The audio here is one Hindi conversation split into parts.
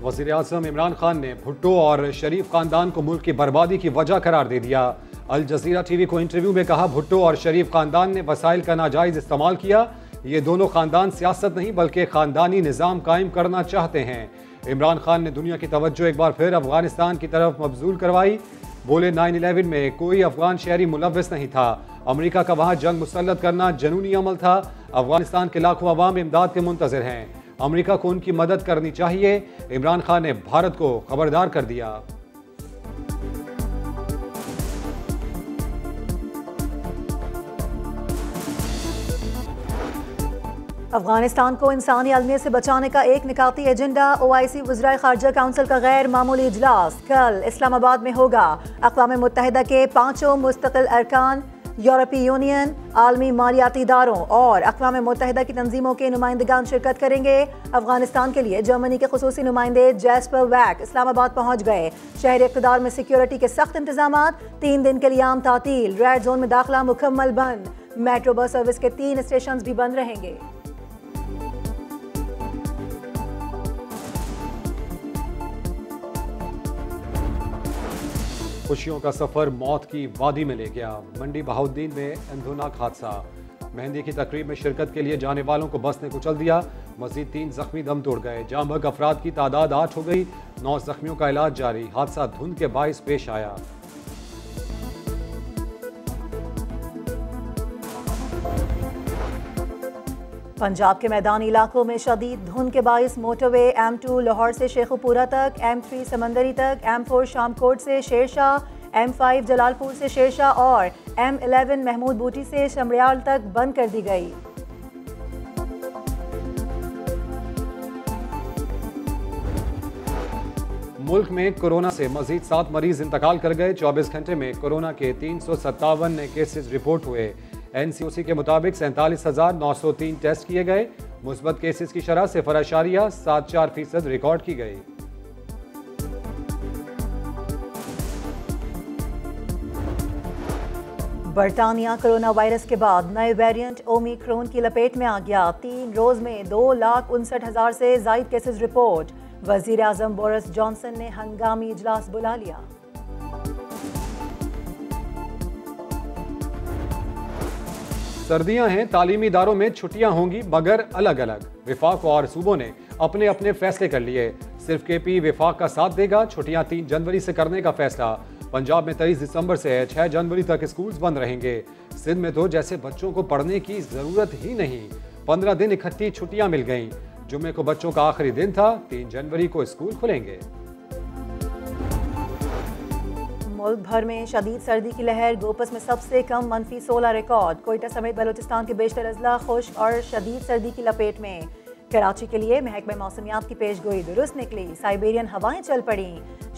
वज़ीर-ए-आज़म इमरान खान ने भुट्टो और शरीफ खानदान को मुल्क की बर्बादी की वजह करार दे दिया। अल जज़ीरा टीवी को इंटरव्यू में कहा, भुट्टो और शरीफ खानदान ने वसाइल का नाजायज़ इस्तेमाल किया। ये दोनों खानदान सियासत नहीं बल्कि ख़ानदानी निज़ाम कायम करना चाहते हैं। इमरान खान ने दुनिया की तवज्जो एक बार फिर अफगानिस्तान की तरफ मबजूल करवाई। बोले 9/11 में कोई अफगान शहरी मुलव्वस नहीं था। अमेरिका का वहाँ जंग मुसल्लत करना जनूनी अमल था। अफगानिस्तान के लाखों अवाम इमदाद के मुंतज़िर हैं। अमेरिका को उनकी मदद करनी चाहिए। इमरान खान ने भारत को खबरदार कर दिया। अफगानिस्तान को इंसानी अलमियत से बचाने का एक निकाती एजेंडा। OIC वज़राए ख़ारजा काउंसिल का गैर मामूली इजलास कल इस्लामाबाद में होगा। अक़वाम मुत्तहिदा के 5 मुस्तक़िल अरकान, यूरोपीय यूनियन, आलमी मालियाती इदारों और अक़वाम मुत्तहिदा की तंजीमों के नुमाइंदगान शिरकत करेंगे। अफगानिस्तान के लिए जर्मनी के खुसूसी नुमाइंदे जैस्पर वैक इस्लामाबाद पहुँच गए। शहर इक़्तिदार में सिक्योरिटी के सख्त इंतजामात। 3 दिन के लिए आम तातील। रेड जोन में दाखिला मुकम्मल बंद। मेट्रो बस सर्विस के 3 स्टेशन भी बंद रहेंगे। खुशियों का सफर मौत की वादी में ले गया। मंडी बहाउद्दीन में अंधोनाक हादसा। मेहंदी की तकरीब में शिरकत के लिए जाने वालों को बस ने कुचल दिया। मजीद 3 जख्मी दम तोड़ गए। जाम बहक अफराद की तादाद 8 हो गई। 9 जख्मियों का इलाज जारी। हादसा धुंध के बाइस पेश आया। पंजाब के मैदानी इलाकों में शदीद धुंध के बाइस मोटरवे M2 लाहौर से शेखुपुरा तक, M3 समंदरी तक, M4 शामकोट से शेरशाह, M5 जलालपुर से शेरशाह और M11 महमूद बूटी से शमरियाल तक बंद कर दी गई। मुल्क में कोरोना से मजीद 7 मरीज इंतकाल कर गए। 24 घंटे में कोरोना के 357 नए केसेस रिपोर्ट हुए। NCOC के मुताबिक 47,903 टेस्ट किए गए। मुस्बत केसेस की शरह 0.74% रिकॉर्ड की गई। बरतानिया कोरोना वायरस के बाद नए वेरिएंट ओमिक्रॉन की लपेट में आ गया। 3 रोज में 2,59,000 से जायद केसेस रिपोर्ट। वजीर आजम बोरिस जॉनसन ने हंगामी इजलास बुला लिया। सर्दियां हैं, तालीमी इदारों में छुट्टियां होंगी मगर अलग अलग। विफाक और सूबों ने अपने अपने फैसले कर लिए। सिर्फ KP विफाक का साथ देगा। छुट्टियां 3 जनवरी से करने का फैसला। पंजाब में 23 दिसंबर से 6 जनवरी तक स्कूल्स बंद रहेंगे। सिंध में तो जैसे बच्चों को पढ़ने की जरूरत ही नहीं। 15 दिन इकट्ठी छुट्टियां मिल गईं। जुम्मे को बच्चों का आखिरी दिन था। 3 जनवरी को स्कूल खुलेंगे। मुल्क भर में शदीद सर्दी की लहर। गोपस में सबसे कम -16 रिकॉर्ड। कोयटा समेत बलोचिस्तान के बेशतर अजला खुश्क और शदीद सर्दी की लपेट में। कराची के लिए महकमे मौसमियात की पेशगोई दुरुस्त निकली। साइबेरियन हवाएं चल पड़ी।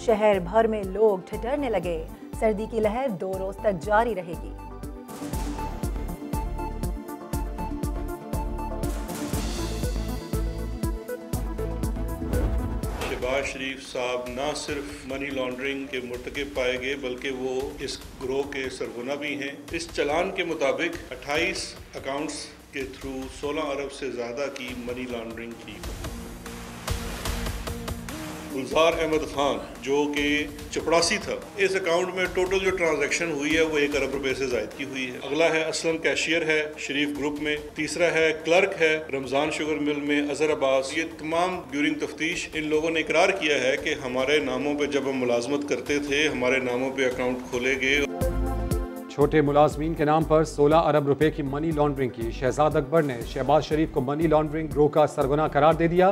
शहर भर में लोग ठिठुरने लगे। सर्दी की लहर 2 रोज तक जारी रहेगी। शहबाज शरीफ साहब न सिर्फ मनी लॉन्ड्रिंग के मुर्तकिब पाए गए बल्कि वो इस ग्रोह के सरगना भी हैं। इस चलान के मुताबिक 28 अकाउंट्स के थ्रू 16 अरब से ज़्यादा की मनी लॉन्ड्रिंग की। गुलजार अहमद खान जो कि चपड़ासी था, इस अकाउंट में टोटल जो ट्रांजैक्शन हुई है वो 1 अरब रुपए से ज़ायद की हुई है। अगला है असलम कैशियर है शरीफ ग्रुप में। तीसरा है क्लर्क है रमज़ान शुगर मिल में अजहर अब्बास। ये तमाम ड्यूरिंग तफ्तीश इन लोगों ने इकरार किया है कि हमारे नामों पे जब हम मुलाजमत करते थे हमारे नामों पे अकाउंट खोले गए। छोटे मुलाजमीन के नाम पर 16 अरब रुपए की मनी लॉन्ड्रिंग की। शहजाद अकबर ने शहबाज शरीफ को मनी लॉन्ड्रिंग ग्रोह का सरगना करार दे दिया।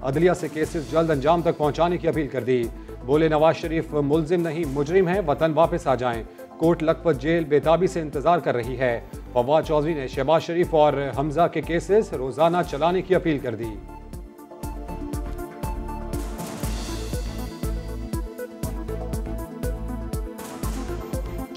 अदलिया से केसेस जल्द अंजाम तक पहुंचाने की अपील कर दी। बोले नवाज शरीफ मुलजिम नहीं मुजरिम है, वतन वापस आ जाएं। कोट लखपत जेल बेताबी से इंतजार कर रही है। फवाद चौधरी ने शहबाज शरीफ और हमजा के केसेस रोजाना चलाने की अपील कर दी।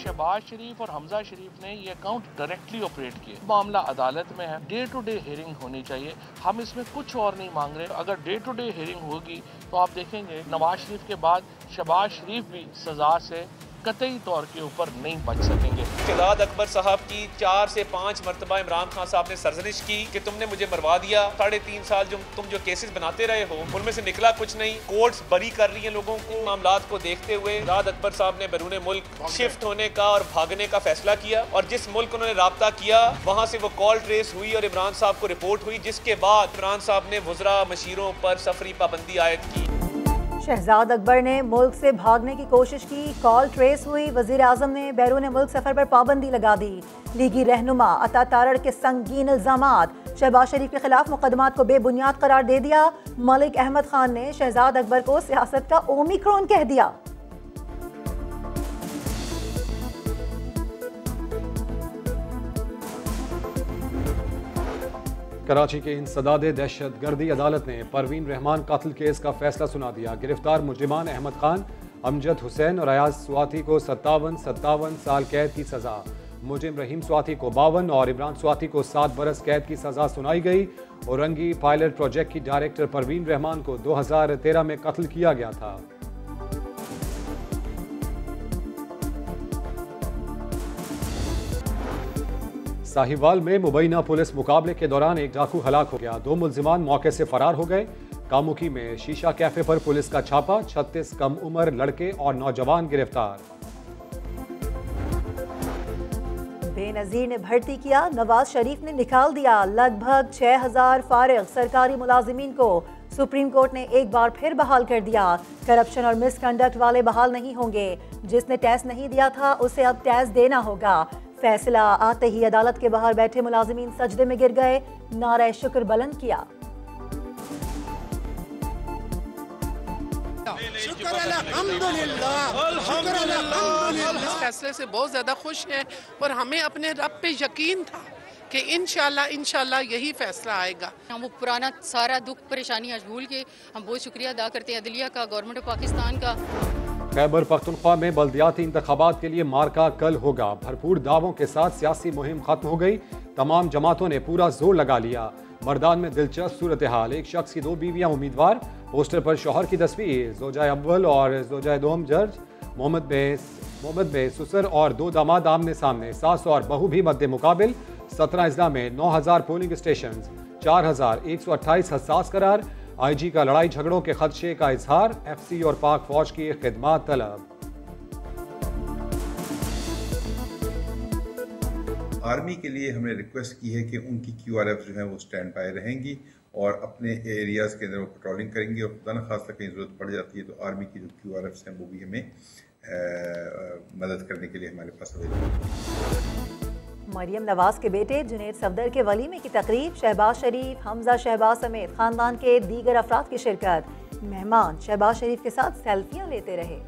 शहबाज शरीफ और हमजा शरीफ ने ये अकाउंट डायरेक्टली ऑपरेट किए। मामला अदालत में है, डे टू डे हियरिंग होनी चाहिए। हम इसमें कुछ और नहीं मांग रहे। अगर डे टू डे हियरिंग होगी तो आप देखेंगे नवाज शरीफ के बाद शहबाज शरीफ भी सजा से कतई तौर के ऊपर नहीं बच सकेंगे। शहजाद अकबर साहब की 4 से 5 मरतबा इमरान खान साहब ने सरजनिश की कि तुमने मुझे मरवा दिया, 3.5 साल तुम जो केसेस बनाते रहे हो उनमें से निकला कुछ नहीं, कोर्ट्स बरी कर रही हैं लोगों को। मामलात को देखते हुए शहजाद अकबर साहब ने बैरून मुल्क शिफ्ट होने का और भागने का फैसला किया, और जिस मुल्क उन्होंने राब्ता किया वहाँ से वो कॉल ट्रेस हुई और इमरान साहब को रिपोर्ट हुई, जिसके बाद इमरान साहब ने वज़रा मशीरों पर सफरी पाबंदी आयद की। शहजाद अकबर ने मुल्क से भागने की कोशिश की, कॉल ट्रेस हुई, वजीर आजम ने बैरून मुल्क सफर पर पाबंदी लगा दी। लीगी रहनुमा अता तारड़ के संगीन इल्जामात, शहबाज शरीफ के खिलाफ मुकदमात को बेबुनियाद करार दे दिया। मलिक अहमद खान ने शहजाद अकबर को सियासत का ओमिक्रॉन कह दिया। कराची के इंसदाद दहशतगर्दी अदालत ने परवीन रहमान कातिल केस का फैसला सुना दिया। गिरफ्तार मुजरिमान अहमद खान, अमजद हुसैन और अयाज स्वाति को 57 साल कैद की सजा, मुजरिम रहीम स्वाति को 52 और इमरान स्वाति को 7 बरस कैद की सजा सुनाई गई। औरंगी पायलट प्रोजेक्ट की डायरेक्टर परवीन रहमान को 2013 में कत्ल किया गया था। साहिवाल में मुबैना पुलिस मुकाबले के दौरान एक डाकू हलाक हो गया, 2 मुल्जिमान मौके से फरार हो गए। कामुकी में शीशा कैफे पर पुलिस का छापा, 36 कम उम्र लड़के और नौजवान गिरफ्तार। बेनजीर ने भर्ती किया, नवाज शरीफ ने निकाल दिया। लगभग 6000 फारिग सरकारी मुलाजिमीन को सुप्रीम कोर्ट ने एक बार फिर बहाल कर दिया। करप्शन और मिसकंडक्ट वाले बहाल नहीं होंगे, जिसने टैक्स नहीं दिया था उसे अब टैक्स देना होगा। फैसला आते ही अदालत के बाहर बैठे मुलाजिमीन सजदे में गिर गए, नारे शुक्र बुलंद किया। इस फैसले से बहुत ज्यादा खुश हैं और हमें अपने रब पे यकीन था कि इंशाल्लाह यही फैसला आएगा। हम वो पुराना सारा दुख परेशानी आज भूल के हम बहुत शुक्रिया अदा करते हैं अदलिया का, गवर्नमेंट ऑफ पाकिस्तान का। खैबर पख्तूनख्वा में बल्दियाती इंतखाबात के लिए मार्का कल होगा। भरपूर दावों के साथ सियासी मुहिम खत्म हो गई, तमाम जमातों ने पूरा जोर लगा लिया। मर्दान में दिलचस्प सूरत हाल, एक शख्स की 2 बीवियां उम्मीदवार, पोस्टर पर शौहर की तस्वीर, ज़ौजाए अव्वल और ज़ौजाए दोम जज, मोहम्मद में सुसर और 2 दामाद आमने सामने, सास और बहू भी मद्दे मुकाबिल। 17 अजला में 9000 पोलिंग स्टेशन, 4128 हसास करार। IG का लड़ाई झगड़ों के खदशे का इजहार, FC और पाक फौज की खिदमत तलब। आर्मी के लिए हमने रिक्वेस्ट की है कि उनकी QRF जो है वो स्टैंड बाय रहेंगी और अपने एरियाज़ के अंदर वो पेट्रोलिंग करेंगी, और खुदा न खास्ता कहीं ज़रूरत पड़ जाती है तो आर्मी की जो QRFs हैं वो भी हमें मदद करने के लिए हमारे पास अवेलेबल। मरियम नवाज के बेटे जुनैद सफदर के वलीमे की तकरीब, शहबाज शरीफ, हमजा शहबाज समेत खानदान के दीगर अफराद की शिरकत। मेहमान शहबाज शरीफ के साथ सेल्फियां लेते रहे।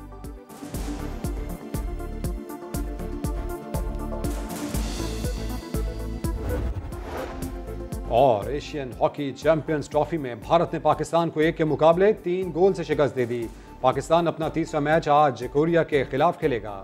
और एशियन हॉकी चैंपियंस ट्रॉफी में भारत ने पाकिस्तान को 1 के मुकाबले 3 गोल से शिकस्त दे दी। पाकिस्तान अपना तीसरा मैच आज कोरिया के खिलाफ खेलेगा।